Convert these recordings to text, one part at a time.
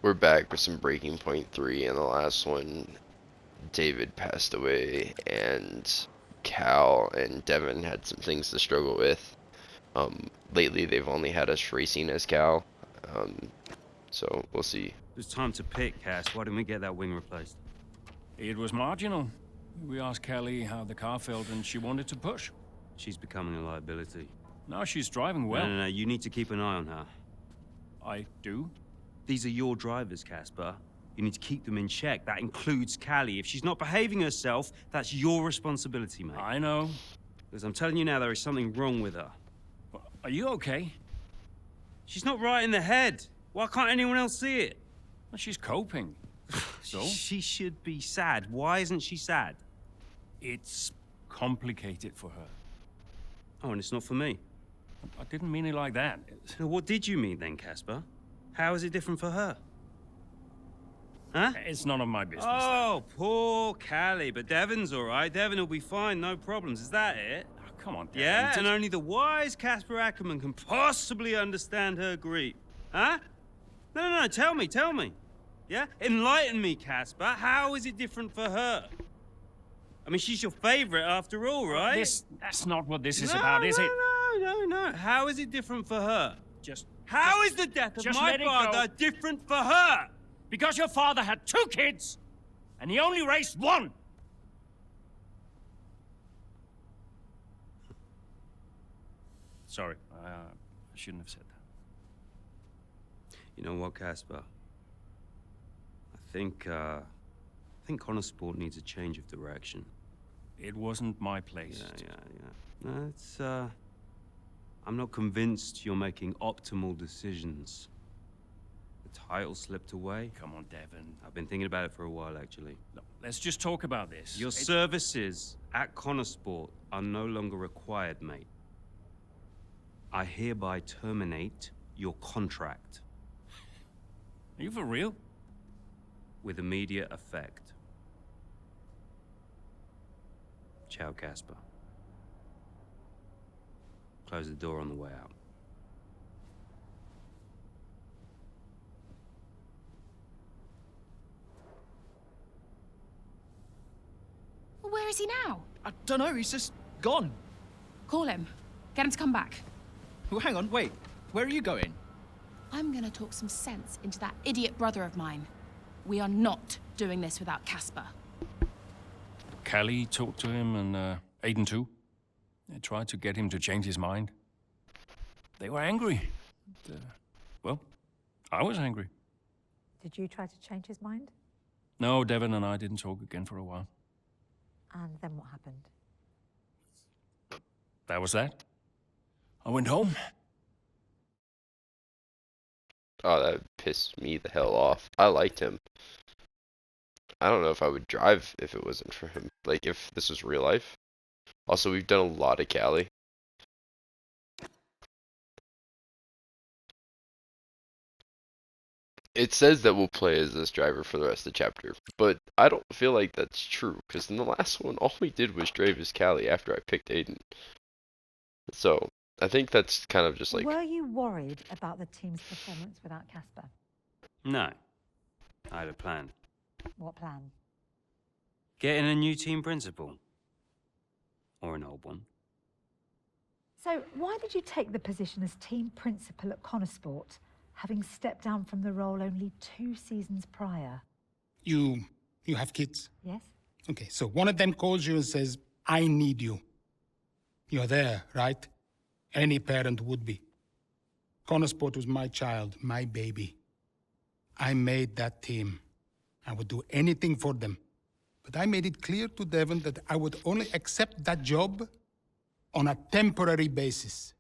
We're back with some Breaking Point 3, and the last one, David passed away, and Cal and Devin had some things to struggle with. Lately they've only had us racing as Cal, so we'll see. It was time to pick, Cass. Why didn't we get that wing replaced? It was marginal. We asked Callie how the car felt, and she wanted to push. She's becoming a liability. Now she's driving well. No, you need to keep an eye on her. I do? These are your drivers, Casper. You need to keep them in check. That includes Callie. If she's not behaving herself, that's your responsibility, mate. I know. Because I'm telling you now, there is something wrong with her. Are you okay? She's not right in the head. Why can't anyone else see it? Well, she's coping. So? She should be sad. Why isn't she sad? It's complicated for her. Oh, and it's not for me. I didn't mean it like that. So what did you mean then, Casper? How is it different for her? Huh? It's none of my business. Oh, poor Callie. But Devon's all right. Devon will be fine, no problems. Is that it? Oh, come on, Devin. Yeah, and only the wise Casper Akkerman can possibly understand her grief. Huh? No, tell me. Yeah? Enlighten me, Casper. How is it different for her? I mean, she's your favorite after all, right? That's not what this is about, is it? No. How is it different for her? How is the death of just my let it father go. different for her? Because your father had 2 kids, and he only raised 1. Sorry, I shouldn't have said that. You know what, Casper? I think Konnersport needs a change of direction. It wasn't my place. Yeah. No, it's, I'm not convinced you're making optimal decisions. The title slipped away. Come on, Devin. I've been thinking about it for a while, actually. No, let's just talk about this. Your services at Konnersport are no longer required, mate. I hereby terminate your contract. Are you for real? With immediate effect. Ciao, Casper. Close the door on the way out. Well, where is he now? I don't know, he's just gone. Call him. Get him to come back. Well, hang on, wait. Where are you going? I'm gonna talk some sense into that idiot brother of mine. We are not doing this without Casper. Callie talked to him, and Aiden too. They tried to get him to change his mind. They were angry. Well, I was angry. Did you try to change his mind? No, Devin and I didn't talk again for a while. And then what happened? That was that. I went home. Oh, that pissed me the hell off. I liked him. I don't know if I would drive if it wasn't for him. Like, if this was real life. Also, we've done a lot of Callie. It says that we'll play as this driver for the rest of the chapter, but I don't feel like that's true, because in the last one, all we did was drive as Callie after I picked Aiden. So, I think that's kind of just like... Were you worried about the team's performance without Casper? No. I had a plan. What plan? Getting a new team principal. Or an old one. So, why did you take the position as team principal at Konnersport, having stepped down from the role only 2 seasons prior? You have kids? Yes? Okay, so one of them calls you and says, I need you. You're there, right? Any parent would be. Konnersport was my child, my baby. I made that team. I would do anything for them. But I made it clear to Devon that I would only accept that job on a temporary basis.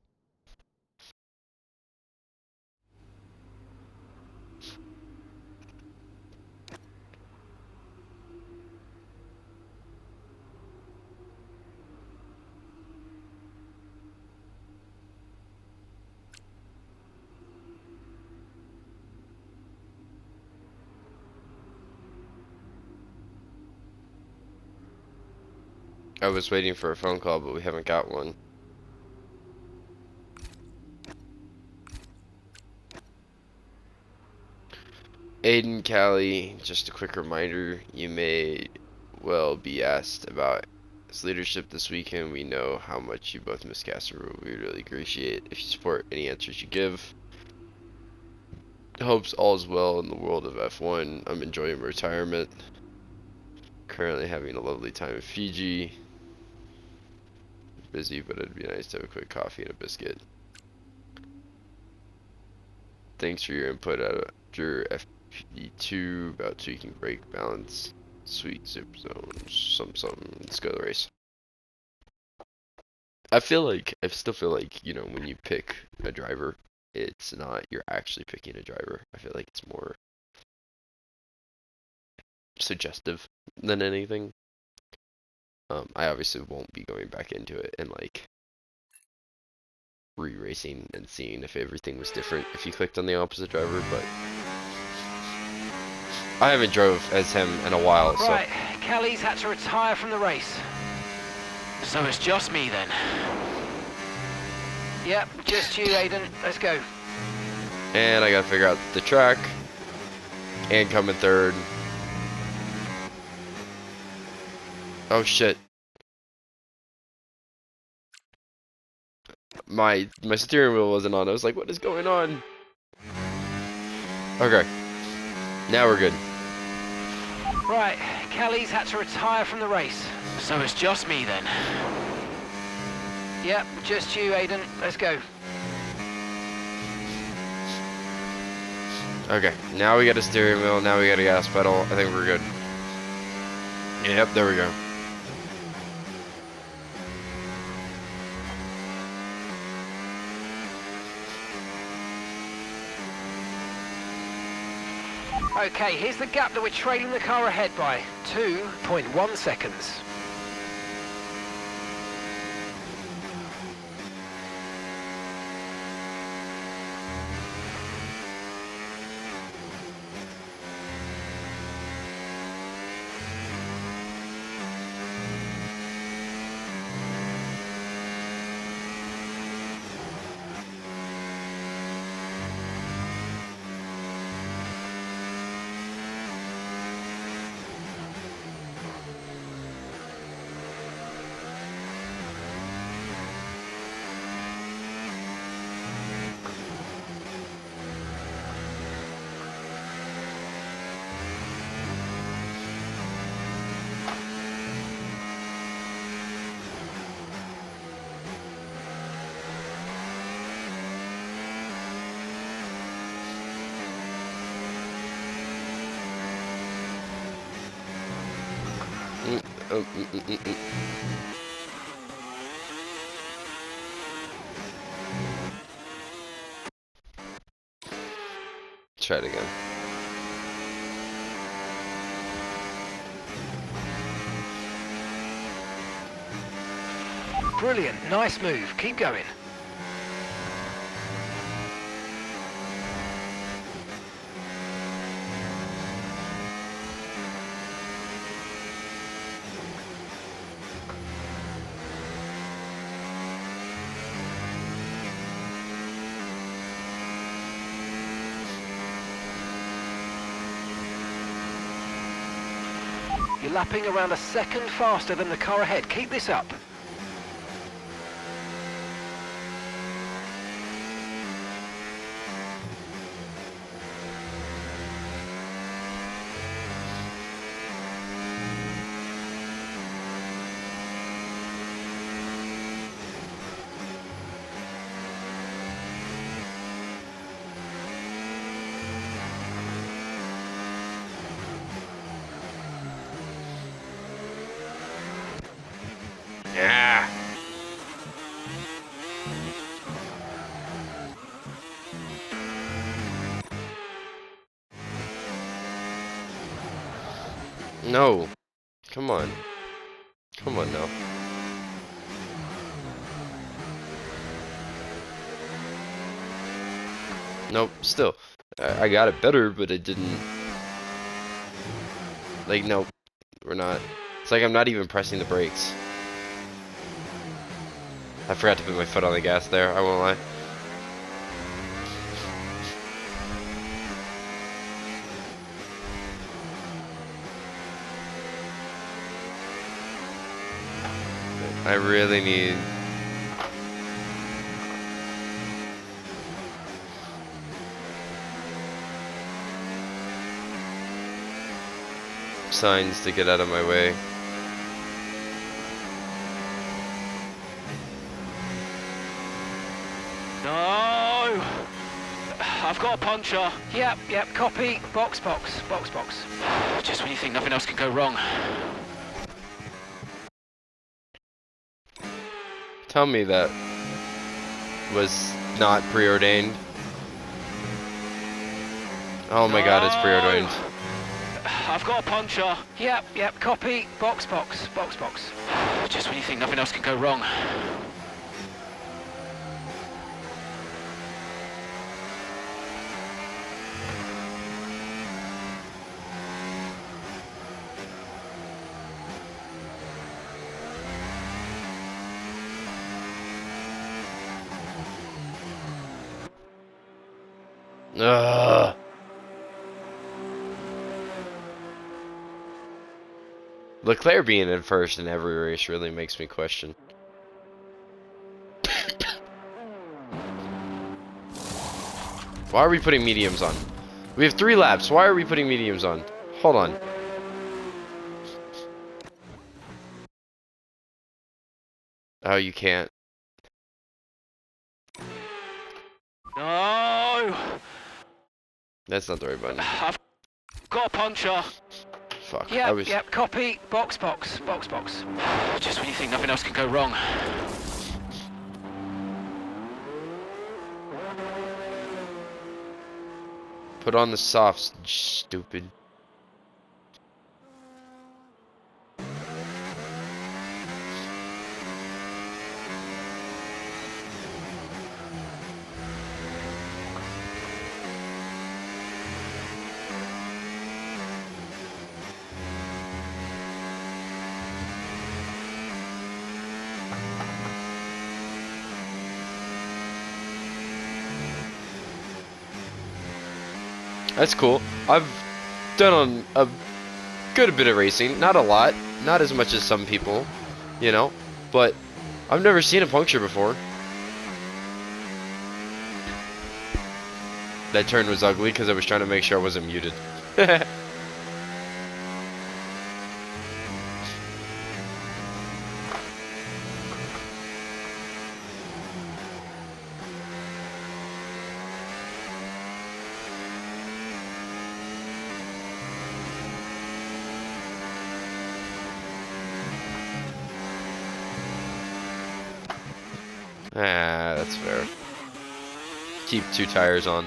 I was waiting for a phone call, but we haven't got one. Aiden, Callie, just a quick reminder, you may well be asked about his leadership this weekend. We know how much you both miss Casper, but we really appreciate if you support any answers you give. Hopes all is well in the world of F1. I'm enjoying retirement. Currently having a lovely time in Fiji. Busy, but it'd be nice to have a quick coffee and a biscuit. Thanks for your input after FP2 about tweaking brake balance, sweet zip zones, something. Let's go to the race. I still feel like, you know, when you pick a driver, it's not you're actually picking a driver. I feel like it's more suggestive than anything. I obviously won't be going back into it and like re-racing and seeing if everything was different if you clicked on the opposite driver, but I haven't drove as him in a while. Right, Callie's had to retire from the race. So it's just me then. Yep, just you, Aiden. Let's go. And I gotta figure out the track and come in third. Oh shit. My steering wheel wasn't on. I was like, what is going on? Okay. Now we're good. Right, Callie's had to retire from the race. So it's just me then. Yep, just you, Aiden. Let's go. Okay, now we got a steering wheel, now we got a gas pedal. I think we're good. Yep, there we go. Okay, here's the gap that we're trailing the car ahead by. 2.1 seconds. Try it again. Brilliant, nice move. Keep going. You're lapping around a second faster than the car ahead. Keep this up. Yeah. No. Come on. Come on now. Nope, still. I got it better, but it didn't. Like, nope. We're not. It's like I'm not even pressing the brakes. I forgot to put my foot on the gas there, I won't lie. I really need... signs to get out of my way. No! I've got a puncher. Yep, copy. Box. Just when you think nothing else can go wrong. Tell me that was not preordained. Oh my god, it's preordained. I've got a puncher. Yep, copy. Box. Just when you think nothing else can go wrong. Ugh. Leclerc being in first in every race really makes me question. Why are we putting mediums on? We have 3 laps. Why are we putting mediums on? Hold on. Oh, you can't. No! That's not the right button. I've got a puncher. Fuck. Yep, copy. Box. Just when you think nothing else can go wrong. Put on the softs, stupid. That's cool. I've done a good bit of racing. Not a lot. Not as much as some people, you know. But I've never seen a puncture before. That turn was ugly because I was trying to make sure I wasn't muted. Ah, that's fair. Keep 2 tires on.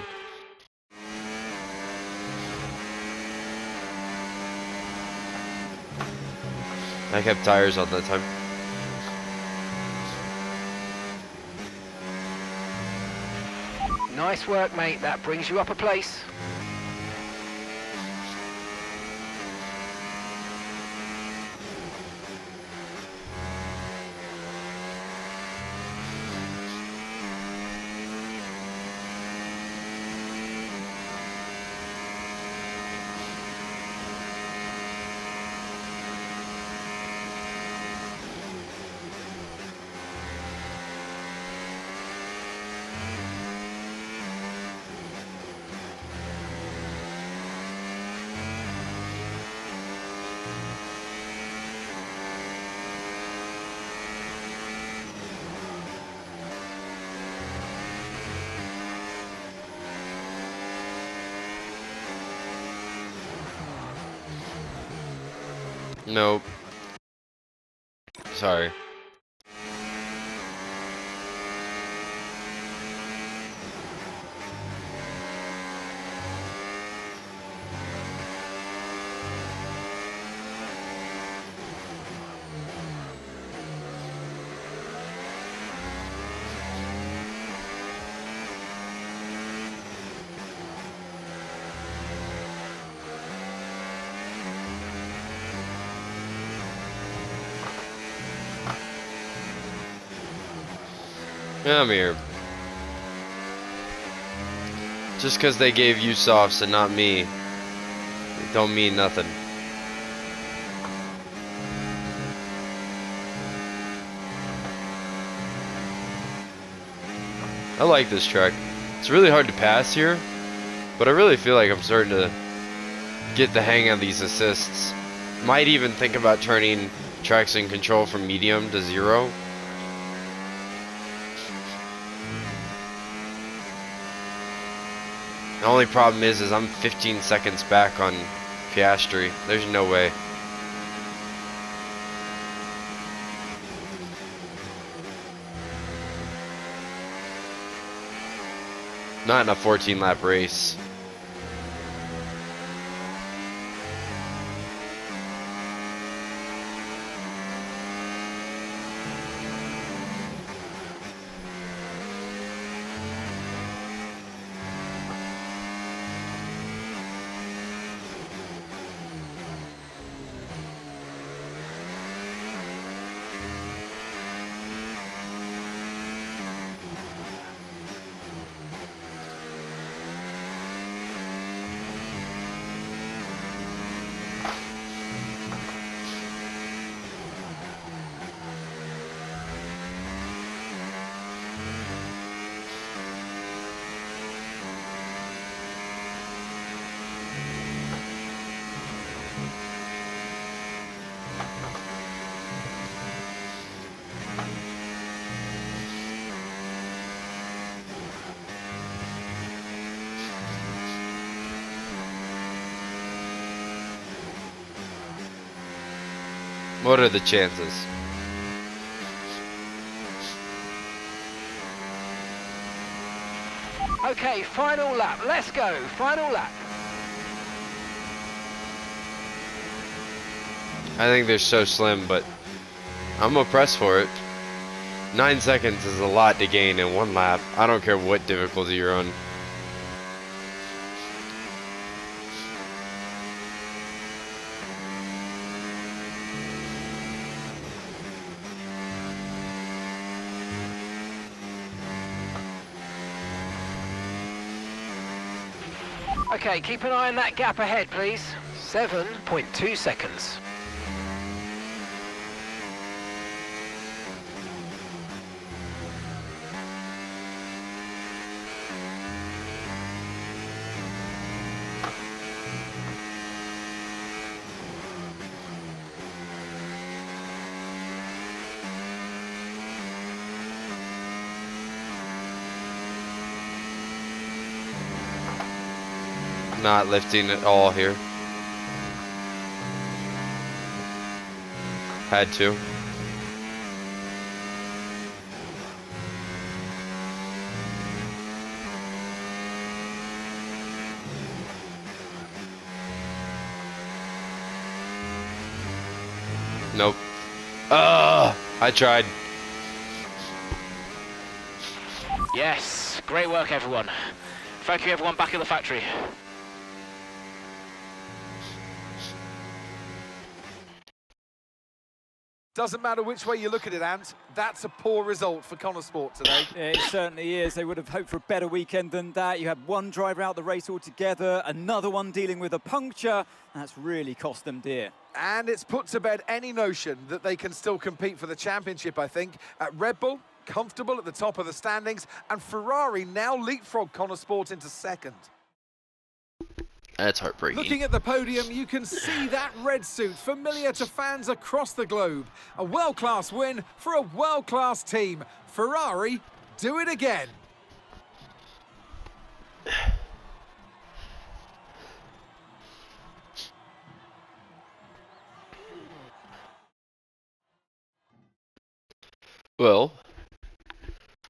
I kept tires on that time. Nice work, mate. That brings you up a place. Nope. Sorry. Come here. Just because they gave you softs and not me, it don't mean nothing. I like this track. It's really hard to pass here, but I really feel like I'm starting to get the hang of these assists. Might even think about turning traction control from medium to 0. The only problem is I'm 15 seconds back on Piastri. There's no way. Not in a 14-lap race. What are the chances? Okay, final lap. Let's go. Final lap. I think they're so slim, but I'm gonna press for it. 9 seconds is a lot to gain in 1 lap. I don't care what difficulty you're on. Okay, keep an eye on that gap ahead, please. 7.2 seconds. Not lifting at all here. Had to. Nope. I tried. Yes, great work everyone. Thank you everyone back at the factory. Doesn't matter which way you look at it, Ant, that's a poor result for Konnersport today. Yeah, it certainly is. They would have hoped for a better weekend than that. You had one driver out the race altogether, another one dealing with a puncture. That's really cost them dear. And it's put to bed any notion that they can still compete for the championship, I think. At Red Bull, comfortable at the top of the standings, and Ferrari now leapfrog Konnersport into second. That's heartbreaking. Looking at the podium, you can see that red suit familiar to fans across the globe. A world-class win for a world-class team. Ferrari, do it again. Well,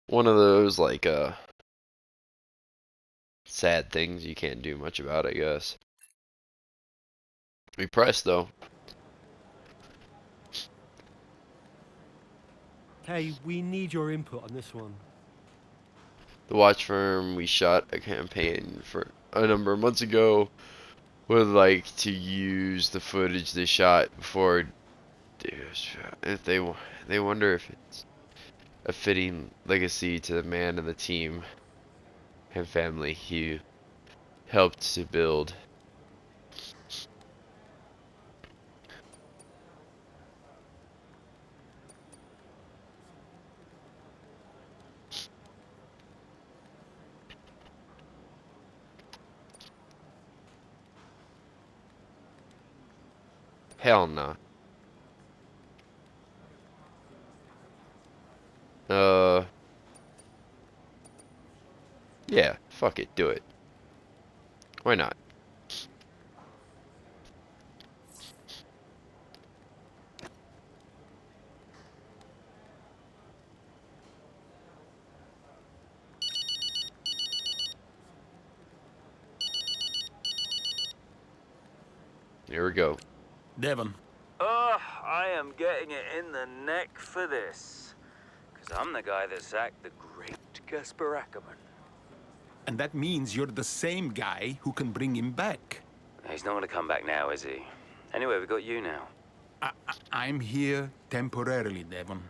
one of those like sad things you can't do much about, I guess. We pressed though. Hey, we need your input on this one. The watch firm we shot a campaign for a number of months ago would like to use the footage they shot before if they wonder if it's a fitting legacy to the man and the team and family he helped to build. Hell nah. Yeah, fuck it, do it. Why not? Here we go. Devon. I am getting it in the neck for this. Because I'm the guy that sacked the great Casper Akkerman. And that means you're the same guy who can bring him back. He's not going to come back now, is he? Anyway, we got you now. I'm here temporarily, Devon.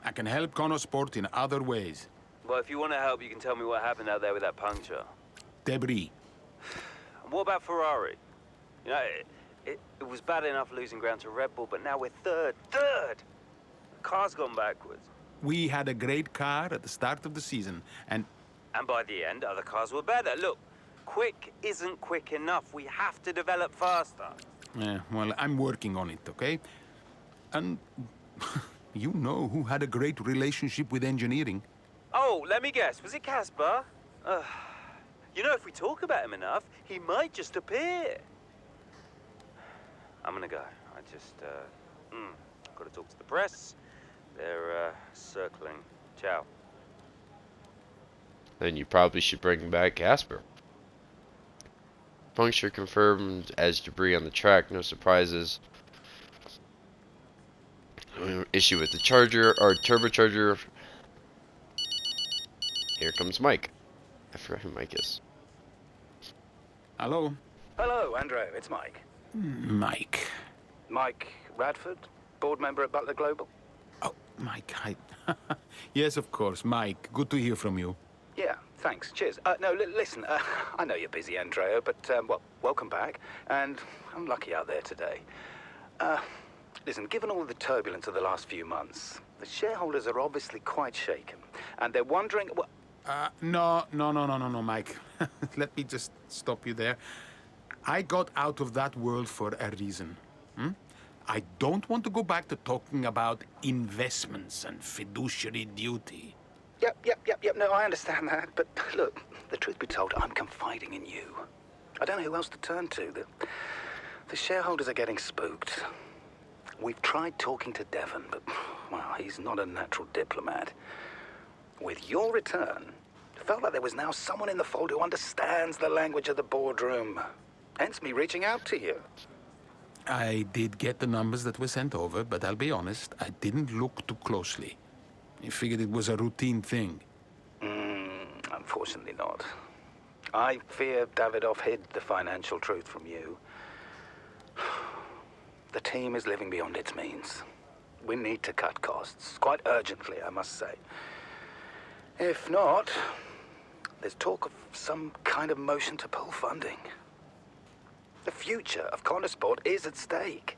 I can help Konnersport in other ways. Well, if you want to help, you can tell me what happened out there with that puncture. Debris. And what about Ferrari? You know, it was bad enough losing ground to Red Bull, but now we're third. The car's gone backwards. We had a great car at the start of the season, and by the end, other cars were better. Look, quick isn't quick enough. We have to develop faster. yeah, well, I'm working on it, okay? And you know who had a great relationship with engineering. Oh, let me guess. Was it Casper? You know, if we talk about him enough, he might just appear. I'm gonna go. I just, got to talk to the press. They're, circling. Ciao. Then you probably should bring back Casper. Puncture confirmed as debris on the track. No surprises. Issue with the charger or turbocharger. Here comes Mike. I forgot who Mike is. Hello? Hello, Andreo. It's Mike. Mike. Mike Radford, board member at Butler Global. Oh, Mike, hi. Yes, of course, Mike. Good to hear from you. Yeah, thanks. Cheers. No, listen, I know you're busy, Andreo, but, well, welcome back. And I'm lucky out there today. Listen, given all the turbulence of the last few months, the shareholders are obviously quite shaken. And they're wondering... Well, no, Mike. Let me just stop you there. I got out of that world for a reason. I don't want to go back to talking about investments and fiduciary duty. Yep. No, I understand that. But look, the truth be told, I'm confiding in you. I don't know who else to turn to. The shareholders are getting spooked. We've tried talking to Devon, but, well, he's not a natural diplomat. With your return, it felt like there was now someone in the fold who understands the language of the boardroom. Hence me reaching out to you. I did get the numbers that were sent over, but I'll be honest, I didn't look too closely. I figured it was a routine thing. Unfortunately not. I fear Davidoff hid the financial truth from you. The team is living beyond its means. We need to cut costs, quite urgently, I must say. If not, there's talk of some kind of motion to pull funding. The future of Konnersport is at stake.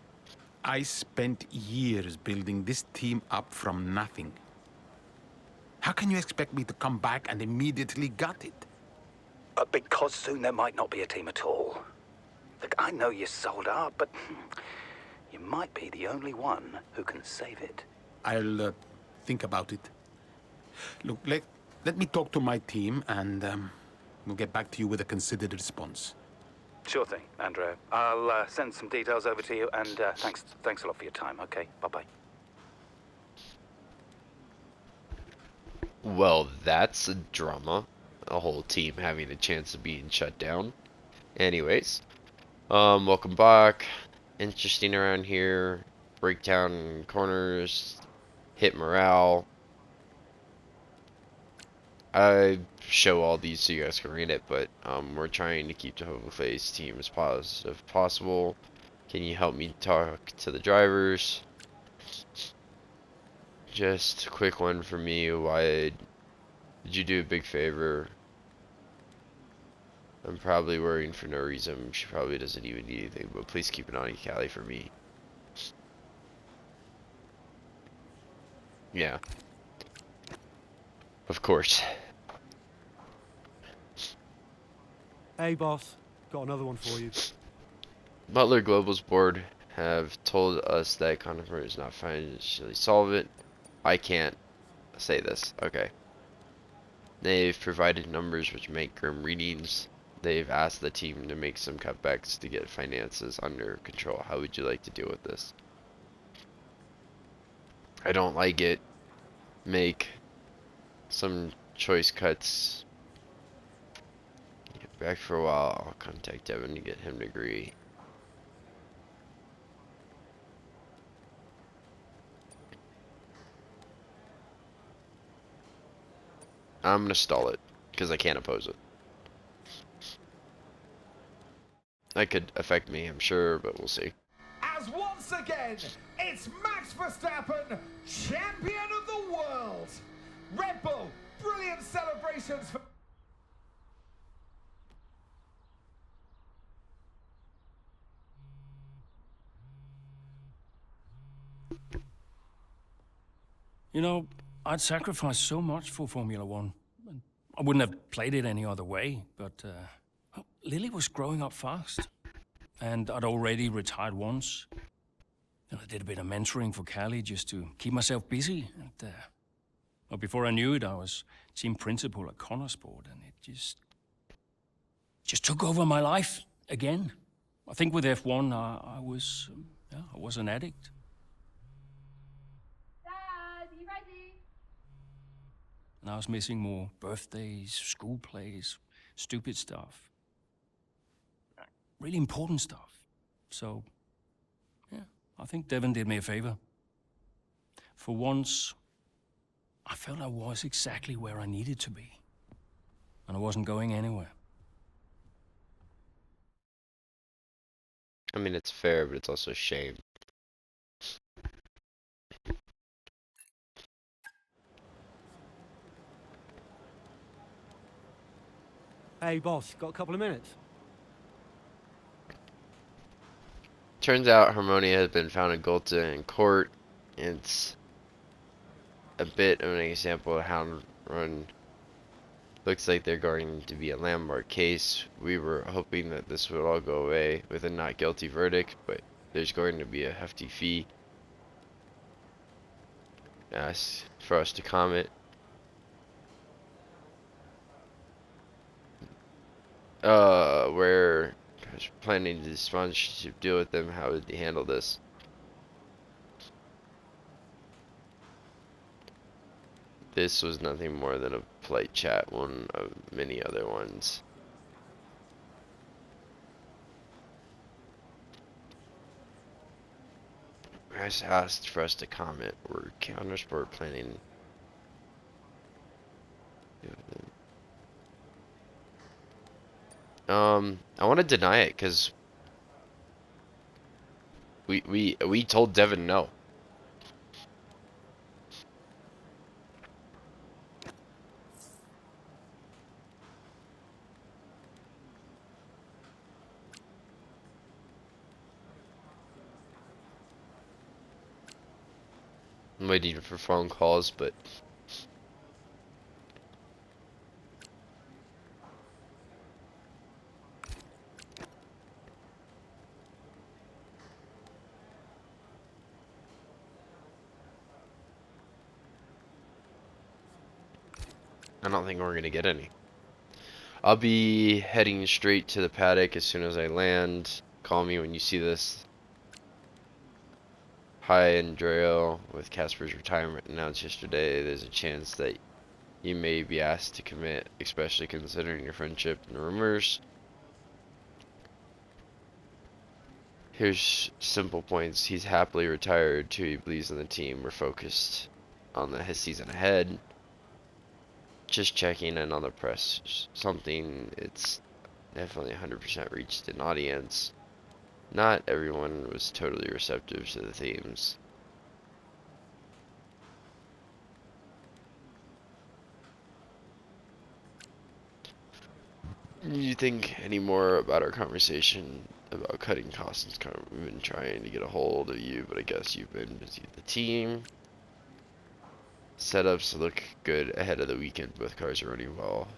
I spent years building this team up from nothing. How can you expect me to come back and immediately gut it? Because soon there might not be a team at all. Look, I know you're sold out, but you might be the only one who can save it. I'll think about it. Look, let me talk to my team and we'll get back to you with a considered response. Sure thing, Andreo. I'll send some details over to you, and thanks a lot for your time, okay? Bye-bye. Well, that's a drama. A whole team having a chance of being shut down. Anyways, welcome back. Interesting around here. Breakdown corners. Hit morale. I show all these so you guys can read it, but we're trying to keep the Hoverface team as positive as possible. Can you help me talk to the drivers? Just a quick one for me. Why did you do a big favor? I'm probably worrying for no reason. She probably doesn't even need anything, but please keep an eye on Callie for me. Yeah. Of course. Hey, boss. Got another one for you. Butler Global's board have told us that Konnersport is not financially solvent. I can't say this. Okay. They've provided numbers which make grim readings. They've asked the team to make some cutbacks to get finances under control. How would you like to deal with this? I don't like it. Make some choice cuts. Get back for a while. I'll contact Devin to get him to agree. I'm gonna stall it because I can't oppose it. That could affect me, I'm sure, but we'll see. As once again, it's Max Verstappen, champion of the world. Red Bull, brilliant celebrations for... You know, I'd sacrificed so much for Formula One. I wouldn't have played it any other way, but Lily was growing up fast. And I'd already retired once. And I did a bit of mentoring for Callie just to keep myself busy. And well, before I knew it, I was team principal at Konnersport, and it just took over my life again. I think with F1, I was an addict. And I was missing more birthdays, school plays, stupid stuff. Really important stuff. So, yeah, I think Devin did me a favor. For once, I felt I was exactly where I needed to be. And I wasn't going anywhere. I mean, it's fair, but it's also a shame. Hey, boss, got a couple of minutes? Turns out Harmonia has been found guilty in court. It's a bit of an example of how run looks like they're going to be a landmark case. We were hoping that this would all go away with a not guilty verdict, but there's going to be a hefty fee. Ask for us to comment. We're planning to sponsorship deal with them. How would they handle this? This was nothing more than a polite chat, one of many other ones. Guys asked for us to comment. We're Konnersport planning. I want to deny it because we told Devin no. I'm waiting for phone calls, but I don't think we're going to get any. I'll be heading straight to the paddock as soon as I land. Call me when you see this. Hi, Andreo. With Casper's retirement announced yesterday, there's a chance that you may be asked to commit, especially considering your friendship and rumors. Here's simple points. He's happily retired too. He believes in the team. We're focused on his season ahead. Just checking in on the press. Something it's definitely 100% reached an audience. Not everyone was totally receptive to the themes. You think any more about our conversation about cutting costs? We've been trying to get a hold of you, but I guess you've been busy with the team. Setups look good ahead of the weekend. Both cars are running well.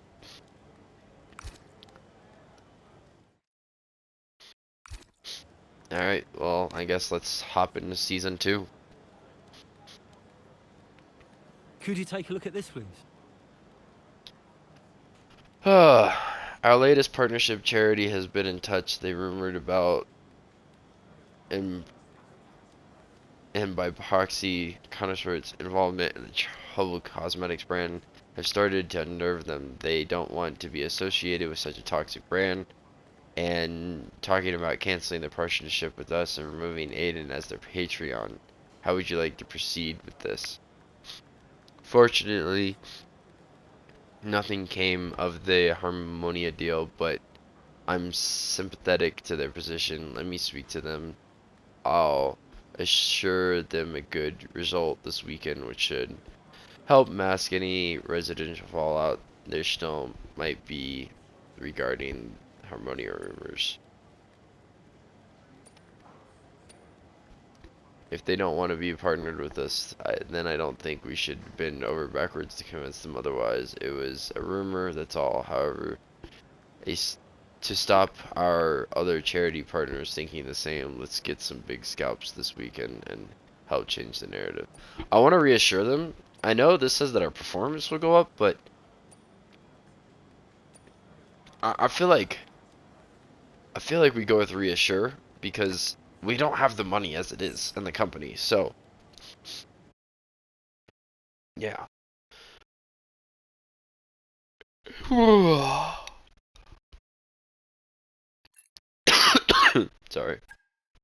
Alright, well, I guess let's hop into season 2. Could you take a look at this, please? Our latest partnership charity has been in touch. They rumored about, and by proxy, Konnersport's involvement in the troubled cosmetics brand have started to unnerve them. They don't want to be associated with such a toxic brand, and talking about canceling their partnership with us and removing Aiden as their Patreon. How would you like to proceed with this? Fortunately, nothing came of the Harmonia deal, but I'm sympathetic to their position. Let me speak to them. I'll assure them a good result this weekend, which should help mask any residential fallout there still might be regarding Harmonia rumors. If they don't want to be partnered with us, then I don't think we should bend over backwards to convince them otherwise. It was a rumor, that's all. However, to stop our other charity partners thinking the same, let's get some big scalps this weekend and help change the narrative. I want to reassure them. I know this says that our performance will go up, but I feel like we go with reassure because we don't have the money as it is in the company. So yeah. Sorry.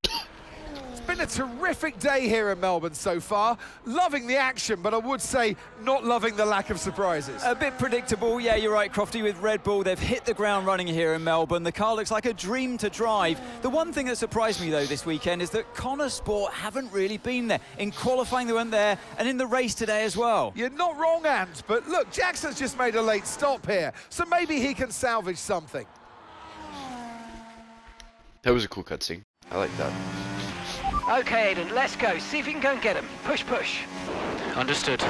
It's been a terrific day here in Melbourne so far. Loving the action, but I would say not loving the lack of surprises. A bit predictable, yeah, you're right, Crofty, with Red Bull. They've hit the ground running here in Melbourne. The car looks like a dream to drive. The one thing that surprised me, though, this weekend is that Konnersport haven't really been there. In qualifying, they weren't there, and in the race today as well. You're not wrong, Ant, but look, Jackson's just made a late stop here, so maybe he can salvage something. That was a cool cutscene. I like that. Okay, Aiden, let's go. See if you can go and get him. Push, push. Understood.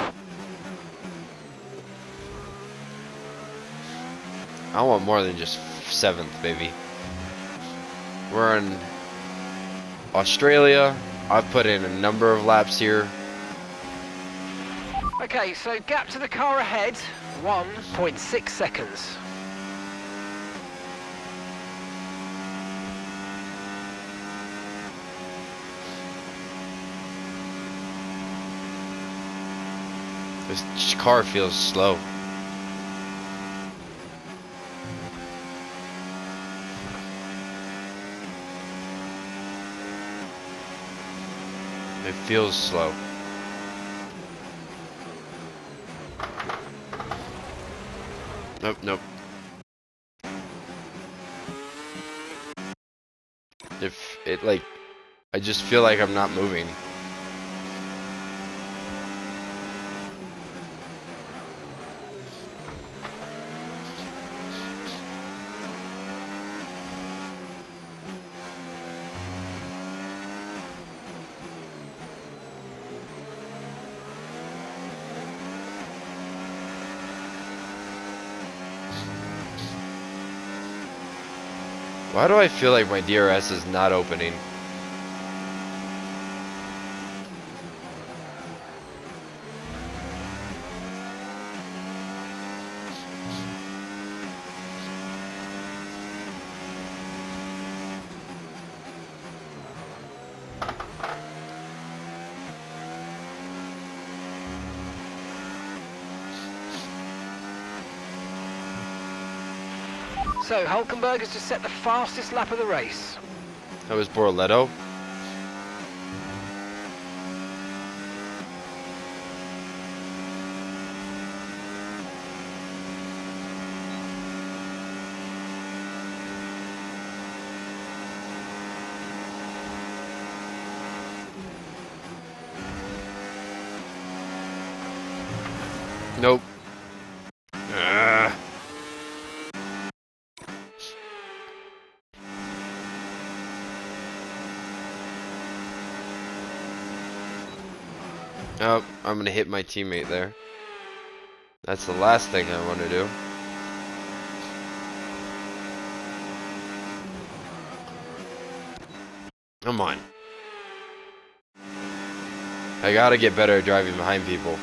I want more than just 7th, baby. We're in Australia. I've put in a number of laps here. Okay, so gap to the car ahead, 1.6 seconds. This car feels slow. It feels slow. Nope, nope. If it like, I just feel like I'm not moving. Why do I feel like my DRS is not opening? So, Hulkenberg has just set the fastest lap of the race. That was Borletto. Nope. Oh, I'm gonna hit my teammate there. That's the last thing I want to do. Come on. I gotta get better at driving behind people.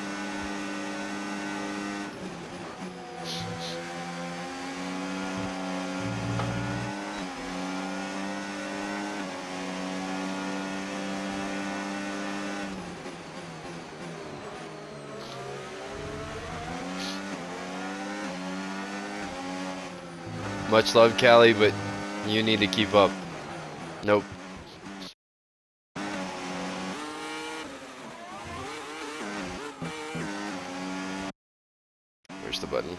Much love, Callie, but you need to keep up. Nope. Where's the button?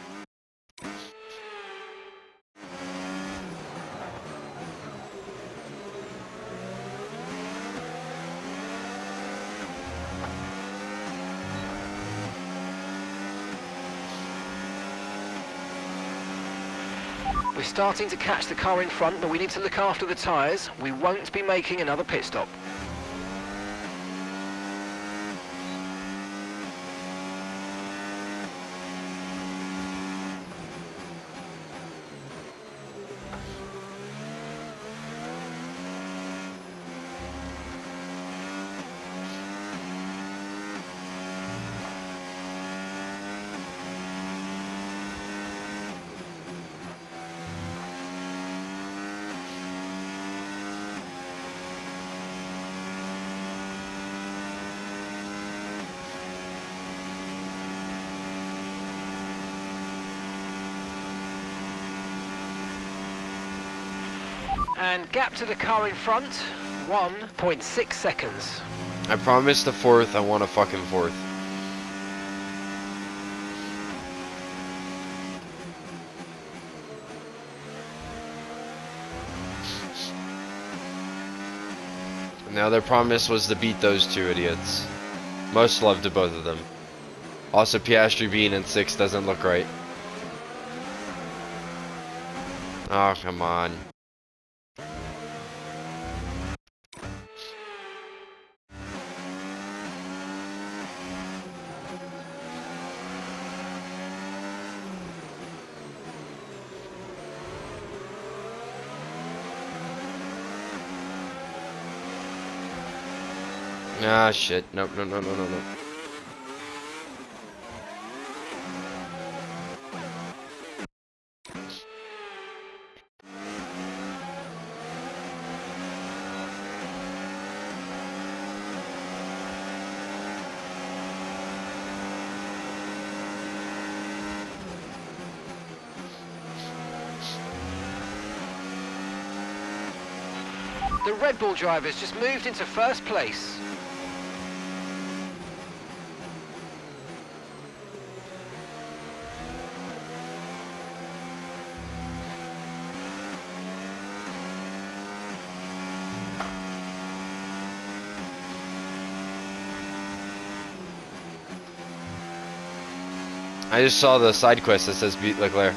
We're starting to catch the car in front, but we need to look after the tyres. We won't be making another pit stop. And gap to the car in front, 1.6 seconds. I promised the fourth, I want a fucking fourth. Now their promise was to beat those two idiots. Most love to both of them. Also, Piastri being in 6th doesn't look right. Oh, come on. Ah, shit. Nope, no, no, no, no, no. The Red Bull drivers just moved into first place. I just saw the side quest that says beat Leclerc.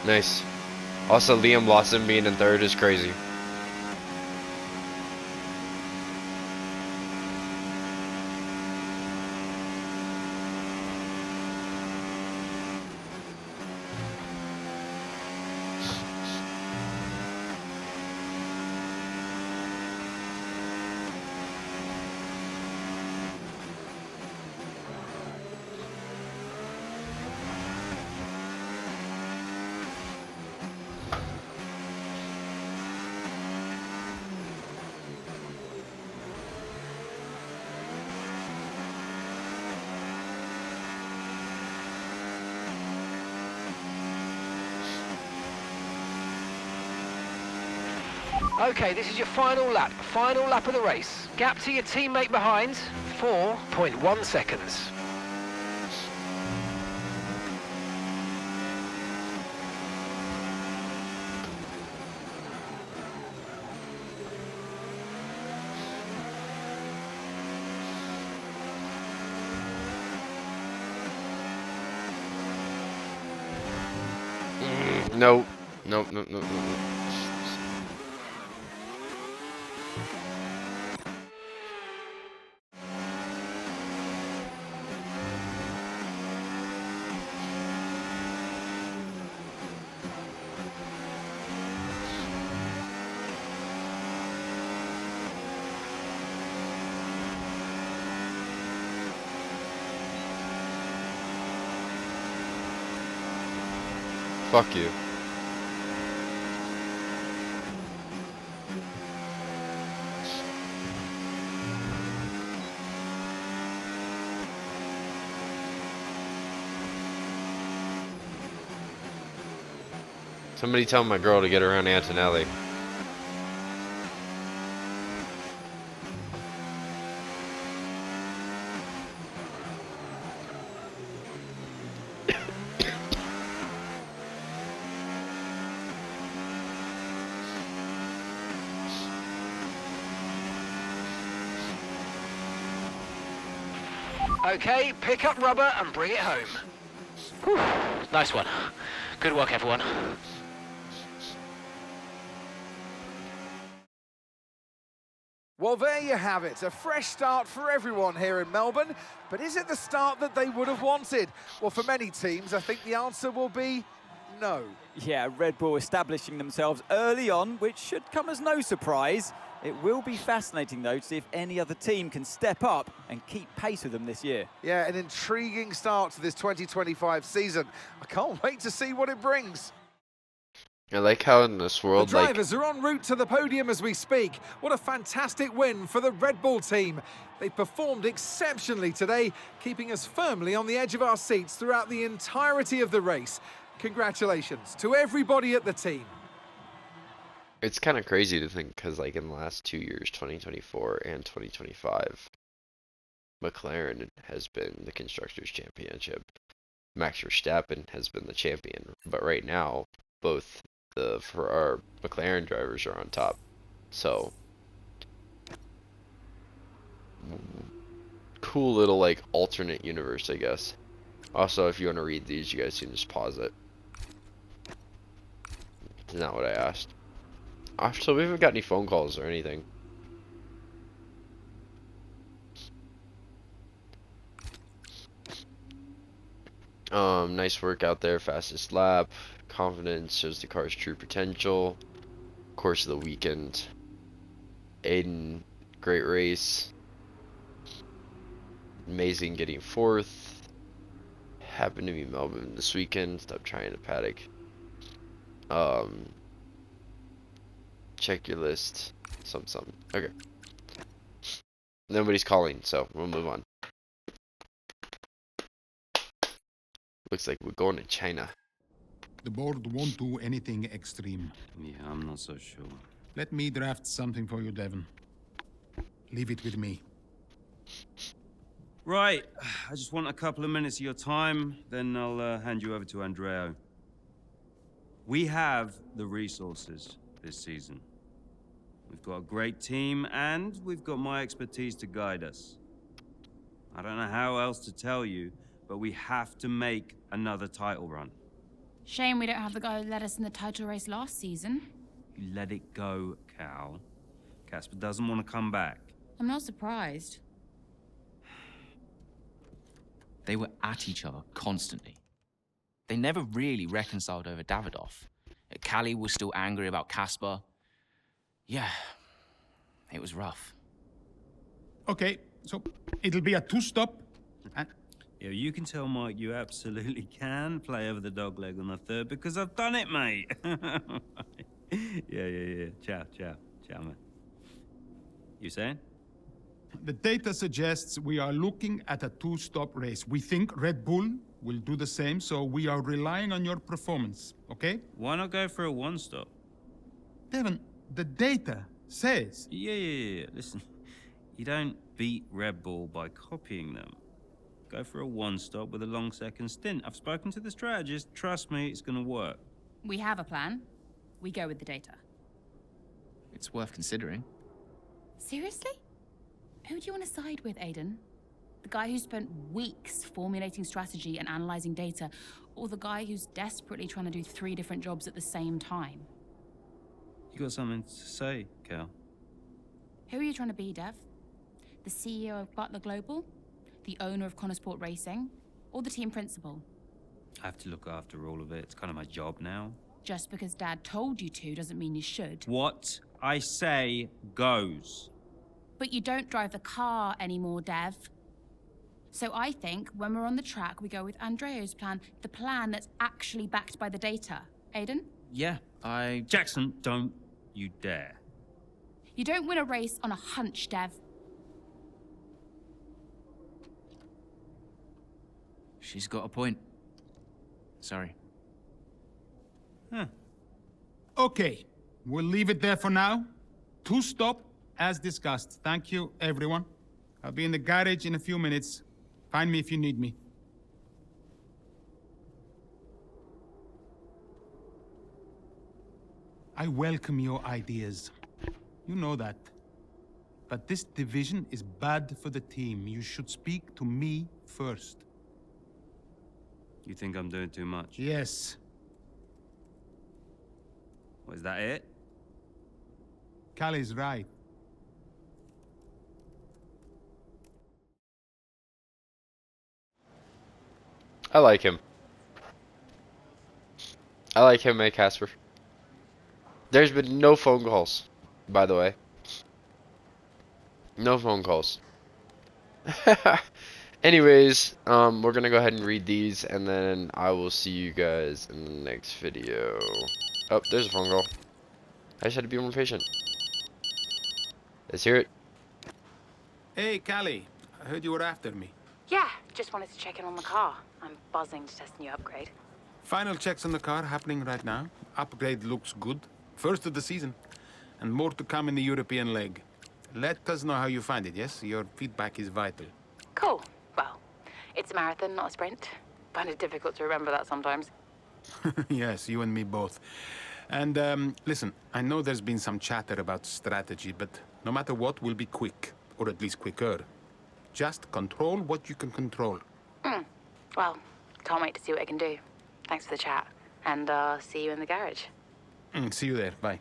Nice. Also, Liam Lawson being in 3rd is crazy. Okay, this is your final lap of the race. Gap to your teammate behind, 4.1 seconds. No. No, no, no, no, no. Fuck you. Somebody tell my girl to get around Antonelli. Okay, pick up rubber and bring it home. Whew. Nice one. Good work, everyone. Well, there you have it. A fresh start for everyone here in Melbourne. But is it the start that they would have wanted? Well, for many teams, I think the answer will be no. Yeah, Red Bull establishing themselves early on, which should come as no surprise. It will be fascinating, though, to see if any other team can step up and keep pace with them this year. Yeah, an intriguing start to this 2025 season. I can't wait to see what it brings. I like how in this world, the drivers are en route to the podium as we speak. What a fantastic win for the Red Bull team. They performed exceptionally today, keeping us firmly on the edge of our seats throughout the entirety of the race. Congratulations to everybody at the team. it's kind of crazy to think, because like in the last 2 years, 2024 and 2025, McLaren has been the Constructors Championship. Max Verstappen has been the champion, but right now, both the McLaren drivers are on top. So, cool little like alternate universe, I guess. Also, if you want to read these, you guys can just pause it. It's not what I asked. So we haven't got any phone calls or anything. Nice work out there, fastest lap. Confidence shows the car's true potential. Course of the weekend. Aiden, great race. Amazing getting fourth. Happened to be Melbourne this weekend. Stop trying to paddock. Check your list. Something. Okay. Nobody's calling, so we'll move on. Looks like we're going to China. The board won't do anything extreme. Yeah, I'm not so sure. Let me draft something for you, Devon. Leave it with me. Right, I just want a couple of minutes of your time, then I'll hand you over to Andreo. We have the resources this season. We've got a great team, and we've got my expertise to guide us. I don't know how else to tell you, but we have to make another title run. Shame we don't have the guy who led us in the title race last season. You let it go, Cal. Casper doesn't want to come back. I'm not surprised. They were at each other constantly. They never really reconciled over Davidoff. Callie was still angry about Casper. Yeah, it was rough. Okay, so it'll be a two-stop. Yeah, you can tell Mike you absolutely can play over the dog leg on the third because I've done it, mate. Yeah. Ciao, man. You saying? The data suggests we are looking at a two-stop race. We think Red Bull will do the same, so we are relying on your performance, okay? Why not go for a one-stop? Devon, the data says... Yeah. Listen, you don't beat Red Bull by copying them. Go for a one-stop with a long second stint. I've spoken to the strategist. Trust me, it's going to work. We have a plan. We go with the data. It's worth considering. Seriously? Who do you want to side with, Aiden? The guy who spent weeks formulating strategy and analyzing data, or the guy who's desperately trying to do 3 different jobs at the same time? You got something to say, Cal? Who are you trying to be, Dev? The CEO of Butler Global? The owner of Konnersport Racing? Or the team principal? I have to look after all of it. It's kind of my job now. Just because Dad told you to doesn't mean you should. What I say goes. But you don't drive the car anymore, Dev. So I think when we're on the track, we go with Andreo's plan, the plan that's actually backed by the data. Aiden? Yeah, Jackson, don't you dare. You don't win a race on a hunch, Dev. She's got a point. Sorry. Okay, we'll leave it there for now. To stop, as discussed. Thank you, everyone. I'll be in the garage in a few minutes. Find me if you need me. I welcome your ideas. You know that. But this division is bad for the team. You should speak to me first. You think I'm doing too much? Yes. Was that it? Callie's right. I like him. I like him and Casper. There's been no phone calls, by the way. No phone calls. Anyways, we're gonna go ahead and read these, and then I will see you guys in the next video. Oh, there's a phone call. I just had to be more patient. Let's hear it. Hey, Callie. I heard you were after me. Yeah, just wanted to check in on the car. I'm buzzing to test the new upgrade. Final checks on the car happening right now. Upgrade looks good. First of the season. And more to come in the European leg. Let us know how you find it, yes? Your feedback is vital. Cool. Well, it's a marathon, not a sprint. Find it difficult to remember that sometimes. Yes, you and me both. And, listen, I know there's been some chatter about strategy, but no matter what, we'll be quick. Or at least quicker. Just control what you can control. Well, can't wait to see what I can do. Thanks for the chat. And, see you in the garage. See you there. Bye.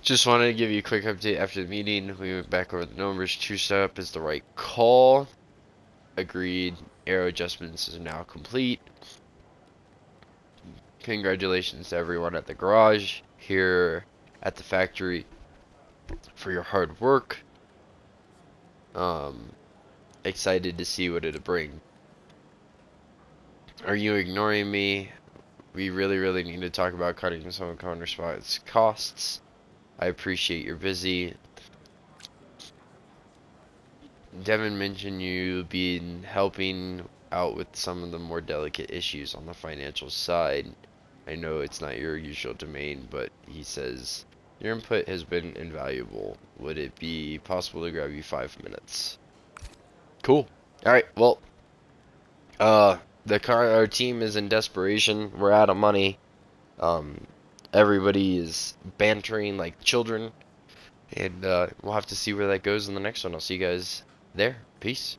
Just wanted to give you a quick update after the meeting. We went back over the numbers. Two step is the right call. Agreed. Aero adjustments is now complete. Congratulations to everyone at the garage, here at the factory, for your hard work. Excited to see what it'll bring. Are you ignoring me? We really need to talk about cutting some of Konnersport's costs. I appreciate you're busy. Devin mentioned you been helping out with some of the more delicate issues on the financial side. I know it's not your usual domain, but he says your input has been invaluable. Would it be possible to grab you 5 minutes? Cool. Alright, well, our team is in desperation. We're out of money. Everybody is bantering like children. And we'll have to see where that goes in the next one. I'll see you guys there. Peace.